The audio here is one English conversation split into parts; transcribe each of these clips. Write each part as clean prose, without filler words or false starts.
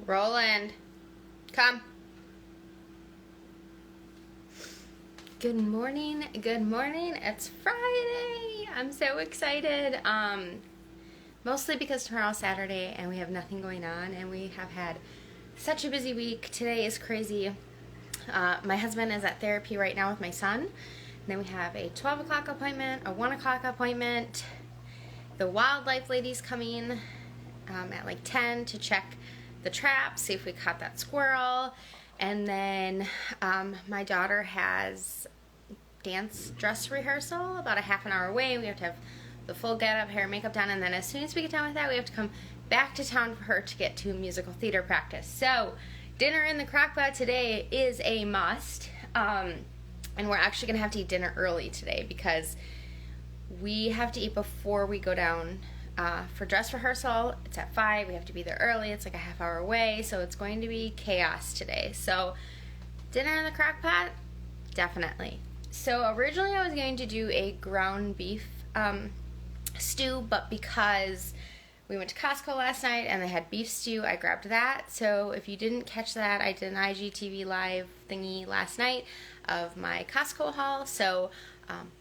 Roland, come. Good morning, it's Friday. I'm so excited, mostly because tomorrow's Saturday and we have nothing going on and we have had such a busy week. Today is crazy. My husband is at therapy right now with my son, and then we have a 12 o'clock appointment, a 1 o'clock appointment. The wildlife lady's coming at like 10 to check the trap, see if we caught that squirrel. And then my daughter has dance dress rehearsal about a half an hour away. We have to have the full get up, hair, makeup done, and then as soon as we get done with that, we have to come back to town for her to get to musical theater practice. So dinner in the crock pot today is a must, and we're actually gonna have to eat dinner early today because we have to eat before we go down for dress rehearsal. It's at 5. We have to be there early. It's like a half hour away, so it's going to be chaos today. So dinner in the crock pot, definitely. So originally I was going to do a ground beef stew, but because we went to Costco last night and they had beef stew, I grabbed that. So if you didn't catch that, I did an IGTV live thingy last night of my Costco haul. So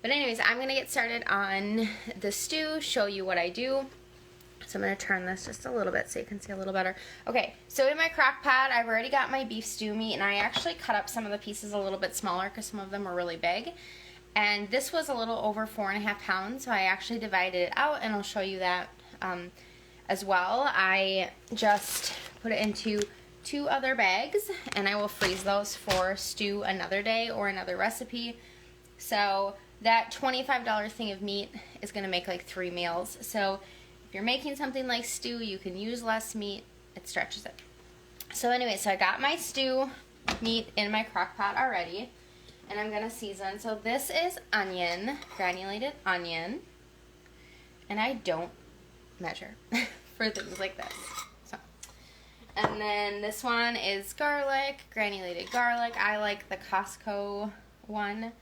but anyways, I'm going to get started on the stew, show you what I do. So I'm going to turn this just a little bit so you can see a little better. Okay, so in my crock pot, I've already got my beef stew meat, and I actually cut up some of the pieces a little bit smaller because some of them were really big. And this was a little over 4.5 pounds, so I actually divided it out, and I'll show you that as well. I just put it into 2 other bags, and I will freeze those for stew another day or another recipe. So that $25 thing of meat is going to make like 3 meals. So if you're making something like stew, you can use less meat. It stretches it. So anyway, so I got my stew meat in my crock pot already, and I'm going to season. So this is onion, granulated onion, and I don't measure for things like this. So, and then this one is garlic, granulated garlic. I like the Costco one.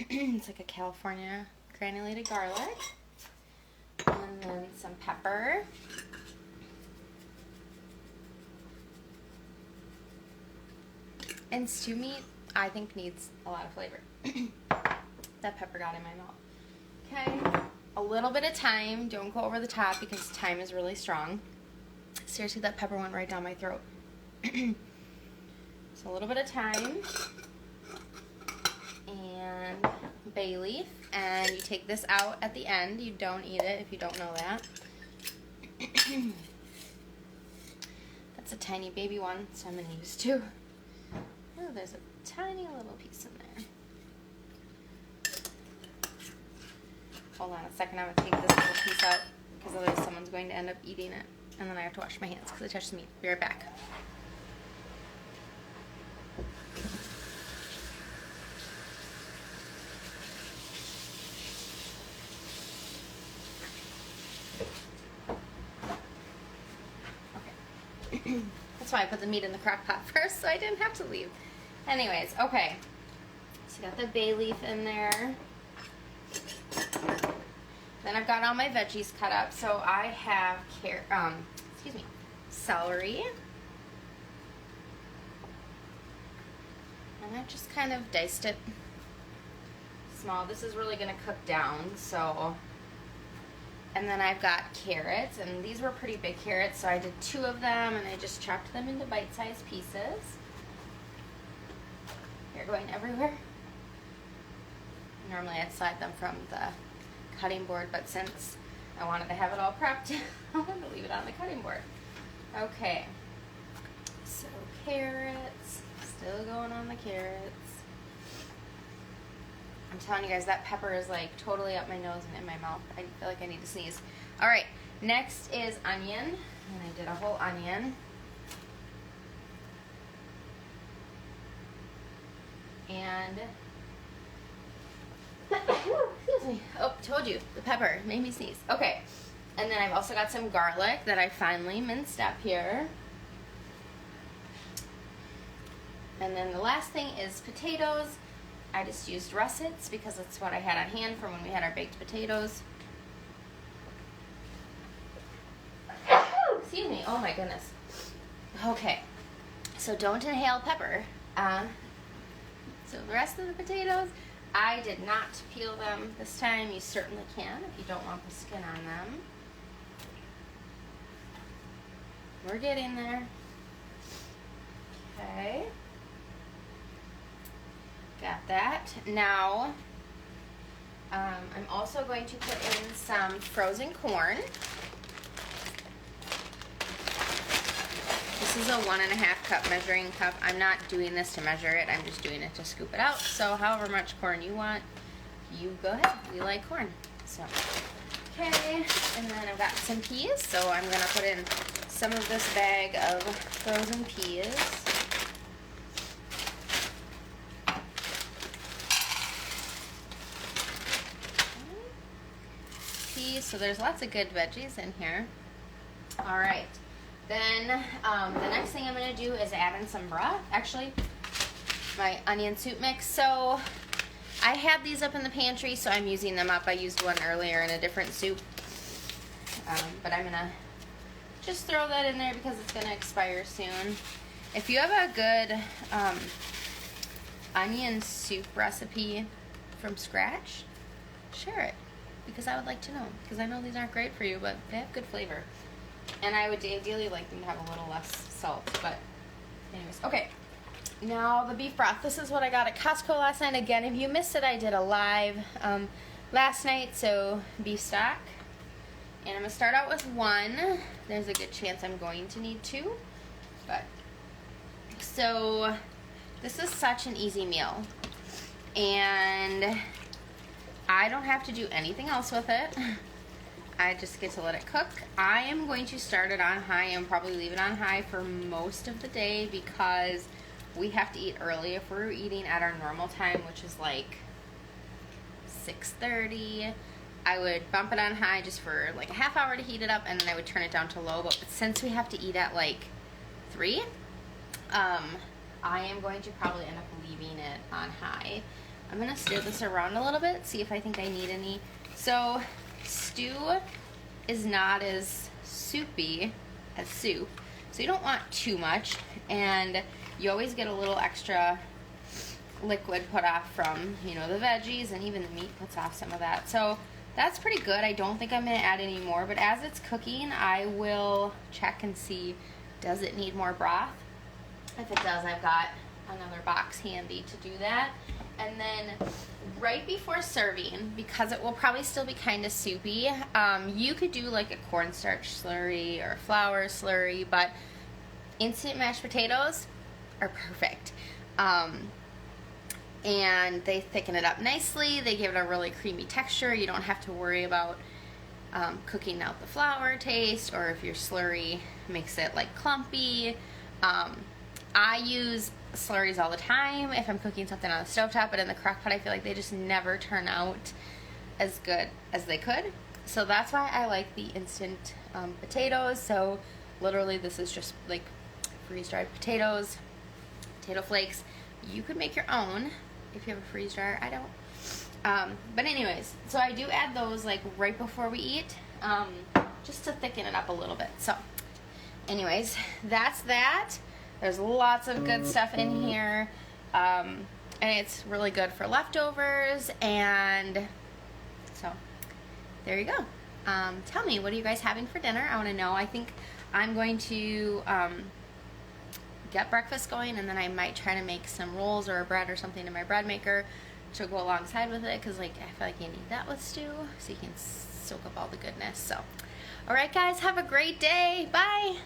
It's like a California granulated garlic. And then some pepper. And stew meat, I think, needs a lot of flavor. That pepper got in my mouth. Okay, a little bit of thyme. Don't go over the top because thyme is really strong. Seriously, that pepper went right down my throat. So a little bit of thyme. And bay leaf, and you take this out at the end. You don't eat it if you don't know that. That's a tiny baby one, so I'm going to use 2. Oh, there's a tiny little piece in there. Hold on a second, I'm going to take this little piece out because otherwise someone's going to end up eating it, and then I have to wash my hands because I touched the meat. Be right back. That's why I put the meat in the crock pot first, so I didn't have to leave. Anyways, okay. So got the bay leaf in there. Then I've got all my veggies cut up. So I have celery. And I just kind of diced it small. This is really going to cook down, so. And then I've got carrots, and these were pretty big carrots, so I did 2 of them, and I just chopped them into bite-sized pieces. They're going everywhere. Normally I'd slide them from the cutting board, but since I wanted to have it all prepped, I wanted to leave it on the cutting board. Okay, so carrots, still going on the carrots. I'm telling you guys, that pepper is like totally up my nose and in my mouth. I feel like I need to sneeze. All right, next is onion, and I did a whole onion. And, excuse me. Oh, told you, the pepper made me sneeze. Okay, and then I've also got some garlic that I finally minced up here. And then the last thing is potatoes. I just used russets because that's what I had on hand from when we had our baked potatoes. Excuse me, oh my goodness. Okay, so don't inhale pepper. So the rest of the potatoes, I did not peel them this time. You certainly can if you don't want the skin on them. We're getting there. Okay. Got that. Now, I'm also going to put in some frozen corn. This is a 1.5 cup measuring cup. I'm not doing this to measure it. I'm just doing it to scoop it out. So however much corn you want, you go ahead. We like corn. So, okay. And then I've got some peas. So I'm going to put in some of this bag of frozen peas. So there's lots of good veggies in here. All right. Then the next thing I'm going to do is add in some broth. Actually, my onion soup mix. So I had these up in the pantry, so I'm using them up. I used one earlier in a different soup. But I'm going to just throw that in there because it's going to expire soon. If you have a good onion soup recipe from scratch, share it. Because I would like to know. Because I know these aren't great for you, but they have good flavor. And I would ideally like them to have a little less salt. But anyways, okay. Now the beef broth. This is what I got at Costco last night. Again, if you missed it, I did a live last night. So beef stock. And I'm going to start out with one. There's a good chance I'm going to need two. But so this is such an easy meal. And I don't have to do anything else with it. I just get to let it cook. I am going to start it on high and probably leave it on high for most of the day because we have to eat early if we're eating at our normal time, which is like 6:30. I would bump it on high just for like a half hour to heat it up, and then I would turn it down to low. But since we have to eat at like 3, I am going to probably end up leaving it on high. I'm going to stir this around a little bit, see if I think I need any. So stew is not as soupy as soup, so you don't want too much, and you always get a little extra liquid put off from, you know, the veggies, and even the meat puts off some of that. So that's pretty good. I don't think I'm going to add any more, but as it's cooking, I will check and see, does it need more broth? If it does, I've got another box handy to do that. And then right before serving, because it will probably still be kind of soupy, you could do like a cornstarch slurry or a flour slurry, but instant mashed potatoes are perfect. And they thicken it up nicely. They give it a really creamy texture. You don't have to worry about cooking out the flour taste, or if your slurry makes it like clumpy. I use slurries all the time if I'm cooking something on the stovetop, but in the crock pot I feel like they just never turn out as good as they could. So that's why I like the instant potatoes. So literally this is just like freeze-dried potatoes, potato flakes. You could make your own if you have a freeze dryer. I don't. But anyways, so I do add those like right before we eat, just to thicken it up a little bit. So anyways, that's that. There's lots of good stuff in here, and it's really good for leftovers, and so there you go. Tell me, what are you guys having for dinner? I want to know. I think I'm going to get breakfast going, and then I might try to make some rolls or a bread or something in my bread maker to go alongside with it, because like I feel like you need that with stew so you can soak up all the goodness. So, all right guys, have a great day. Bye.